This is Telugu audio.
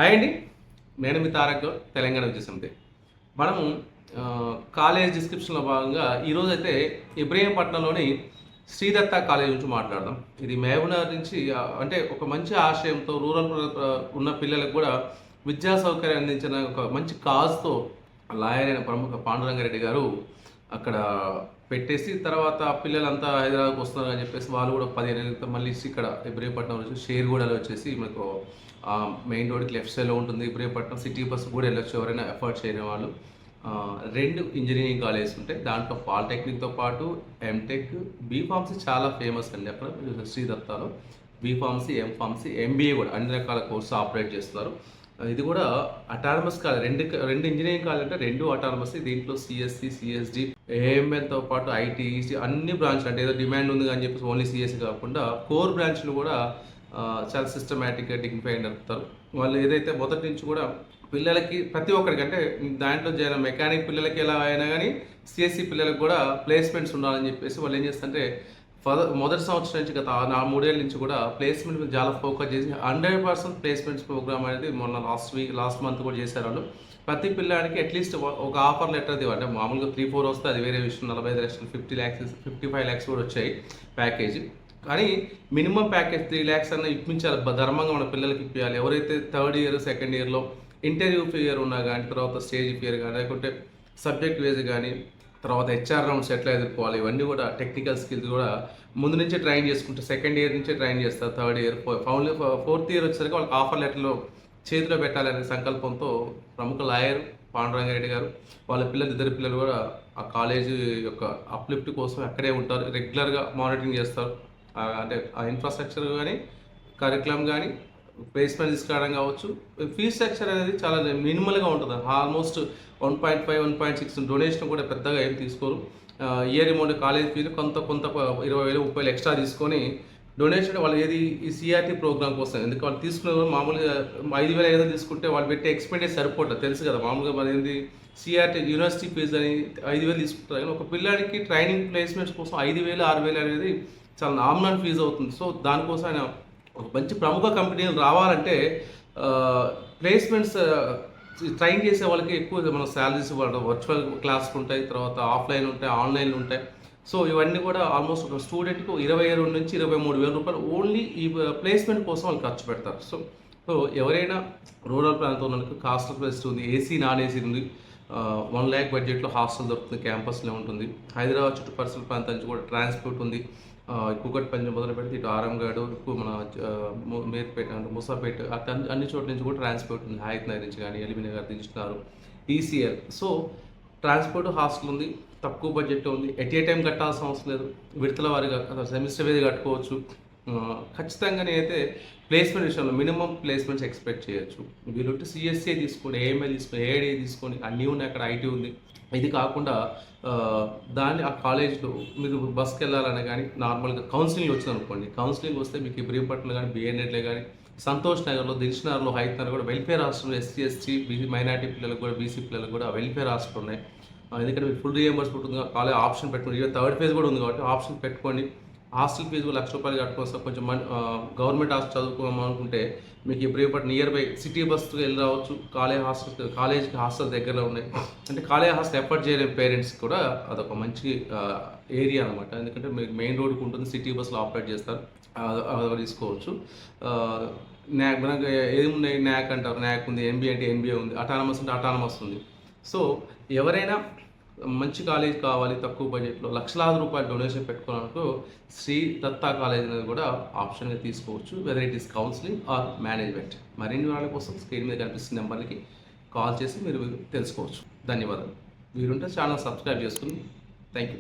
హాయ్ అండి, నేను మీ తారక్ గౌడ్, తెలంగాణ విద్యా సమితి. మనము కాలేజ్ డిస్క్రిప్షన్లో భాగంగా ఈరోజైతే ఇబ్రహీంపట్నంలోని శ్రీదత్త కాలేజ్ గురించి మాట్లాడదాం. ఇది మహబూబ్నగర్ నుంచి అంటే ఒక మంచి ఆశయంతో రూరల్ ఉన్న పిల్లలకు కూడా విద్యా సౌకర్యం అందించిన ఒక మంచి కాజ్తో లాయర్ అయిన ప్రముఖ పాండురంగారెడ్డి గారు అక్కడ పెట్టేసి తర్వాత పిల్లలంతా హైదరాబాద్కి వస్తున్నారు అని చెప్పేసి వాళ్ళు కూడా 15 ఏళ్ళ క్రితం మళ్ళీ ఇక్కడ ఇబ్రహీంపట్నం వచ్చి షేర్గూడలో వచ్చేసి మనకు మెయిన్ రోడ్కి లెఫ్ట్ సైడ్లో ఉంటుంది ఇబ్రహీంపట్నం. సిటీ బస్సు కూడా వెళ్ళొచ్చు ఎవరైనా ఎఫర్ట్ చేయని వాళ్ళు. 2 ఇంజనీరింగ్ కాలేజెస్ ఉంటాయి. దాంట్లో పాలిటెక్నిక్తో పాటు ఎంటెక్, బీఫార్మసీ చాలా ఫేమస్ అండి అక్కడ శ్రీదత్తాలో. బీఫార్మసీ, ఎంఫార్మసీ, ఎంబీఏ కూడా అన్ని రకాల కోర్సు ఆపరేట్ చేస్తున్నారు. ఇది కూడా అటానమస్ కాలేజ్. రెండు ఇంజనీరింగ్ కాలేజ్ అంటే 2 అటానమస్. దీంట్లో సిఎస్సి, సిఎస్డి, ఏఎంఎల్తో పాటు ఐటీ, అన్ని బ్రాంచ్లు అంటే ఏదో డిమాండ్ ఉంది అని చెప్పేసి ఓన్లీ సిఎస్సి కాకుండా కోర్ బ్రాంచ్లు కూడా చాలా సిస్టమేటిక్గా డిగ్నిఫైడ్ నడుపుతారు. వాళ్ళు ఏదైతే మొదటి నుంచి కూడా పిల్లలకి ప్రతి ఒక్కరికి అంటే దాంట్లో మెకానిక్ పిల్లలకి ఎలా అయినా కానీ సిఎస్సి పిల్లలకు కూడా ప్లేస్మెంట్స్ ఉండాలని చెప్పేసి వాళ్ళు ఏం చేస్తారంటే మొదటి సంవత్సరం నుంచి గత 3 ఏళ్ళ నుంచి కూడా ప్లేస్మెంట్ మీద చాలా ఫోకస్ చేసి 100% ప్లేస్మెంట్స్ ప్రోగ్రామ్ అనేది మొన్న లాస్ట్ మంత్ కూడా చేశారు వాళ్ళు. ప్రతి పిల్లాడికి అట్లీస్ట్ ఒక ఆఫర్ లెటర్ ఇవ్వాలి. అంటే మామూలుగా 3-4 వస్తే అది వేరే విషయం. 45 లక్షలు, 50 lakhs, 55 lakhs కూడా వచ్చాయి ప్యాకేజ్. కానీ మినిమం ప్యాకేజ్ 3 lakhs అన్న ఇప్పించాలి, ధర్మంగా మన పిల్లలకి ఇప్పించాలి. ఎవరైతే థర్డ్ ఇయర్, సెకండ్ ఇయర్లో ఇంటర్వ్యూ ఫియర్ ఉన్నా కానీ, తర్వాత స్టేజ్ ఫియర్ కానీ, లేకుంటే సబ్జెక్ట్ వేజ్ కానీ, తర్వాత హెచ్ఆర్ రౌండ్స్ ఎట్లా ఎదుర్కోవాలి, ఇవన్నీ కూడా టెక్నికల్ స్కిల్స్ కూడా ముందు నుంచే ట్రైన్ చేసుకుంటే సెకండ్ ఇయర్ నుంచే ట్రైన్ చేస్తారు. థర్డ్ ఇయర్, ఫోర్త్ ఇయర్ వచ్చేసరికి వాళ్ళకి ఆఫర్ లెటర్లో చేతిలో పెట్టాలనే సంకల్పంతో ప్రముఖ లాయర్ పాండురంగారెడ్డి గారు వాళ్ళ ఇద్దరు పిల్లలు కూడా ఆ కాలేజీ యొక్క అప్లిఫ్ట్ కోసం అక్కడే ఉంటారు. రెగ్యులర్గా మానిటరింగ్ చేస్తారు. అంటే ఆ ఇన్ఫ్రాస్ట్రక్చర్ కానీ, కరికులం కానీ, ప్లేస్మెంట్ తీసుకోవడం కావచ్చు. ఫీజ్ స్ట్రక్చర్ అనేది చాలా మినిమల్గా ఉంటుంది. ఆల్మోస్ట్ 1.5, 1.6 డొనేషన్ కూడా పెద్దగా ఏం తీసుకోరు. ఇయర్ అమౌంట్ కాలేజ్ ఫీజు కొంత 20,000, 30,000 ఎక్స్ట్రా తీసుకొని డొనేషన్ వాళ్ళు ఏది ఈ సిఆర్టీ ప్రోగ్రామ్ కోసం. ఎందుకు వాళ్ళు తీసుకునే మామూలుగా 5,500 తీసుకుంటే వాళ్ళు పెట్టే ఎక్స్పెండిచర్ సరిపోతుంది, తెలుసు కదా. మామూలుగా మరి ఏంది సిఆర్టీ యూనివర్సిటీ ఫీజు అని 5,000 తీసుకుంటారు. కానీ ఒక పిల్లాడికి ట్రైనింగ్ ప్లేస్మెంట్స్ కోసం 5,000, 6,000 అనేది చాలా నామినల్ ఫీజు అవుతుంది. సో దానికోసం ఆయన ఒక మంచి ప్రముఖ కంపెనీలు రావాలంటే ప్లేస్మెంట్స్ ట్రైన్ చేసే వాళ్ళకి ఎక్కువ మన శాలరీస్ ఇవ్వాలి. వర్చువల్ క్లాసులు ఉంటాయి, తర్వాత ఆఫ్లైన్ ఉంటాయి, ఆన్లైన్లు ఉంటాయి. సో ఇవన్నీ కూడా ఆల్మోస్ట్ ఒక స్టూడెంట్కు 22,000 నుంచి 23,000 రూపాయలు ఓన్లీ ఈ ప్లేస్మెంట్ కోసం వాళ్ళు ఖర్చు పెడతారు. సో ఎవరైనా రూరల్ ప్రాంతంలో హాస్టల్ ఫెసిలిటీ ఉంది, ఏసీ, నాన్ ఏసీ ఉంది. 1 lakh బడ్జెట్లో హాస్టల్ దొరుకుతుంది, క్యాంపస్లో ఉంటుంది. హైదరాబాద్ చుట్టుపక్కల ప్రాంతం నుంచి కూడా ట్రాన్స్పోర్ట్ ఉంది. కూకట్పల్లి మొదలు పెడితే ఇటు ఆరంగడ్, మన మేర్పేట, ముసాపేట, అన్ని చోట్ల నుంచి కూడా ట్రాన్స్పోర్ట్ ఉంది. హయత్ నగర్ నుంచి కానీ, ఎల్బీ నగర్ దించుతున్నారు, ఈసీఎల్. సో ట్రాన్స్పోర్ట్, హాస్టల్ ఉంది, తక్కువ బడ్జెట్ ఉంది. ఎట్ ఏ టైం కట్టాల్సిన అవసరం లేదు, విడతల వారిగా సెమిస్టర్ వేది కట్టుకోవచ్చు. ఖచ్చితంగా అయితే ప్లేస్మెంట్ విషయంలో మినిమం ప్లేస్మెంట్స్ ఎక్స్పెక్ట్ చేయొచ్చు. వీళ్ళొట్టి సిఎస్సీ తీసుకొని, ఏఎంఎల్ తీసుకొని, ఏఐడి తీసుకొని అన్నీ ఉన్నాయి. అక్కడ ఐటీ ఉంది. ఇది కాకుండా ఆ కాలేజ్లో మీరు బస్కి వెళ్ళాలని కానీ నార్మల్గా కౌన్సిలింగ్ వచ్చింది అనుకోండి. కౌన్సిలింగ్ వస్తే మీకు ఇబ్రహీంపట్నంలో కానీ, బిఎన్ఎడ్లో కానీ, సంతోష్ నగర్లో, దిల్షునగర్లో, హైత్ నగర్ కూడా welfare hostel, SC, ST, BC, minority పిల్లలకు కూడా, బీసీ పిల్లలకు కూడా వెల్ఫేర్ హాస్టల్ ఉన్నాయి. ఎందుకంటే మీకు ఫుల్ రియంబర్స్మెంట్ ఉంది, కాలేజ్ ఆప్షన్ పెట్టుకోండి. ఇక థర్డ్ ఫేజ్ కూడా ఉంది కాబట్టి ఆప్షన్ పెట్టుకోండి. హాస్టల్ ఫీజు ₹1,00,000 కట్టుకోవచ్చు. కొంచెం గవర్నమెంట్ హాస్టల్ చదువుకోమనుకుంటే మీకు ఇబ్రహీంపట్నం నియర్ బై సిటీ బస్సుకి వెళ్ళి రావచ్చు. కాలేజ్కి హాస్టల్ దగ్గరలో ఉన్నాయి. అంటే కాలేజ్ హాస్టల్ ఎఫర్ట్ చేయలేని పేరెంట్స్ కూడా అదొక మంచి ఏరియా అనమాట. ఎందుకంటే మీకు మెయిన్ రోడ్కి ఉంటుంది, సిటీ బస్సులో ఆపరేట్ చేస్తారు, అది తీసుకోవచ్చు. న్యాక్ మనకు ఏమున్నాయి, న్యాక్ అంటారు, న్యాక్ ఉంది. ఎన్బిఏ అంటే ఎన్బిఏ ఉంది. అటానమస్ అంటే అటానమస్ ఉంది. సో ఎవరైనా మంచి కాలేజ్ కావాలి, తక్కువ బడ్జెట్లో లక్షలాది రూపాయలు డొనేషన్ పెట్టుకోవడానికి శ్రీ దత్తా కాలేజ్ అనేది కూడా ఆప్షన్గా తీసుకోవచ్చు. Whether it is counselling or management. మరిన్ని వాళ్ళ కోసం స్క్రీన్ మీద కనిపిస్తున్న నెంబర్కి కాల్ చేసి మీరు తెలుసుకోవచ్చు. ధన్యవాదాలు. వీరుంటే ఛానల్ సబ్స్క్రైబ్ చేసుకుని థ్యాంక్ యూ.